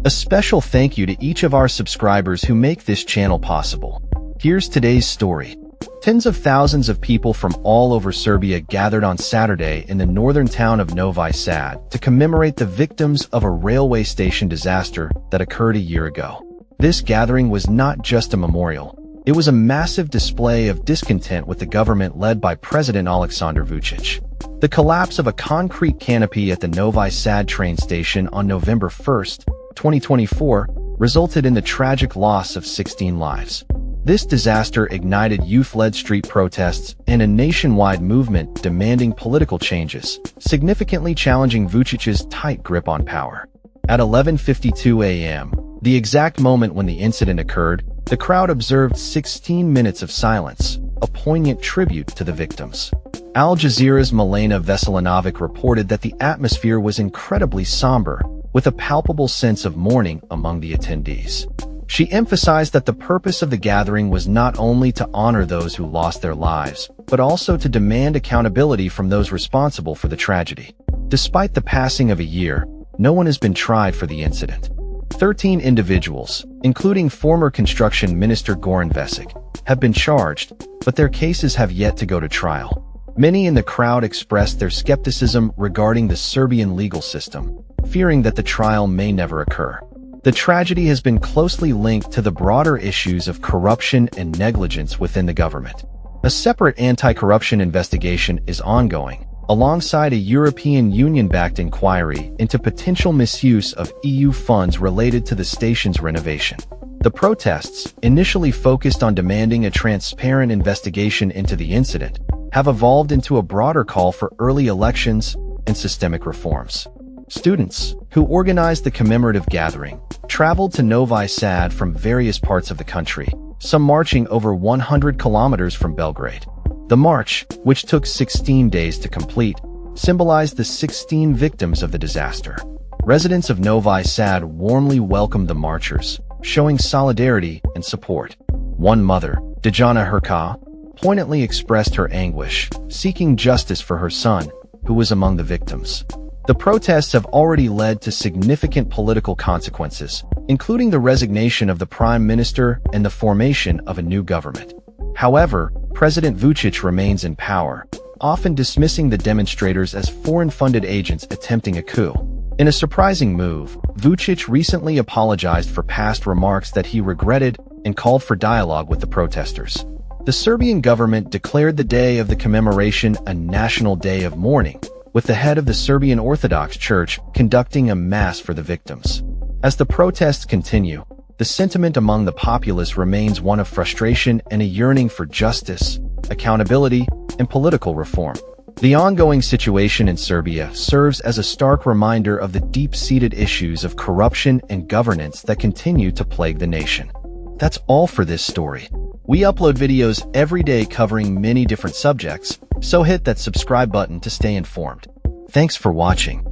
A special thank you to each of our subscribers who make this channel possible. Here's today's story. Tens of thousands of people from all over Serbia gathered on Saturday in the northern town of Novi Sad to commemorate the victims of a railway station disaster that occurred a year ago. This gathering was not just a memorial. It was a massive display of discontent with the government led by President Aleksandar Vučić. The collapse of a concrete canopy at the Novi Sad train station on November 1, 2024, resulted in the tragic loss of 16 lives. This disaster ignited youth-led street protests and a nationwide movement demanding political changes, significantly challenging Vučić's tight grip on power. At 11:52 a.m., the exact moment when the incident occurred, the crowd observed 16 minutes of silence, a poignant tribute to the victims. Al Jazeera's Milena Veselinovic reported that the atmosphere was incredibly somber, with a palpable sense of mourning among the attendees. She emphasized that the purpose of the gathering was not only to honor those who lost their lives, but also to demand accountability from those responsible for the tragedy. Despite the passing of a year, no one has been tried for the incident. 13 individuals, including former construction minister Goran Vesic, have been charged, but their cases have yet to go to trial. Many in the crowd expressed their skepticism regarding the Serbian legal system, fearing that the trial may never occur. The tragedy has been closely linked to the broader issues of corruption and negligence within the government. A separate anti-corruption investigation is ongoing, alongside a European Union-backed inquiry into potential misuse of EU funds related to the station's renovation. The protests, initially focused on demanding a transparent investigation into the incident, have evolved into a broader call for early elections and systemic reforms. Students, who organized the commemorative gathering, traveled to Novi Sad from various parts of the country, some marching over 100 kilometers from Belgrade. The march, which took 16 days to complete, symbolized the 16 victims of the disaster. Residents of Novi Sad warmly welcomed the marchers, showing solidarity and support. One mother, Dejana Herka, poignantly expressed her anguish, seeking justice for her son, who was among the victims. The protests have already led to significant political consequences, including the resignation of the prime minister and the formation of a new government. However, President Vučić remains in power, often dismissing the demonstrators as foreign-funded agents attempting a coup. In a surprising move, Vučić recently apologized for past remarks that he regretted and called for dialogue with the protesters. The Serbian government declared the day of the commemoration a national day of mourning, with the head of the Serbian Orthodox Church conducting a mass for the victims. As the protests continue, the sentiment among the populace remains one of frustration and a yearning for justice, accountability, and political reform. The ongoing situation in Serbia serves as a stark reminder of the deep-seated issues of corruption and governance that continue to plague the nation. That's all for this story. We upload videos every day covering many different subjects, so hit that subscribe button to stay informed. Thanks for watching.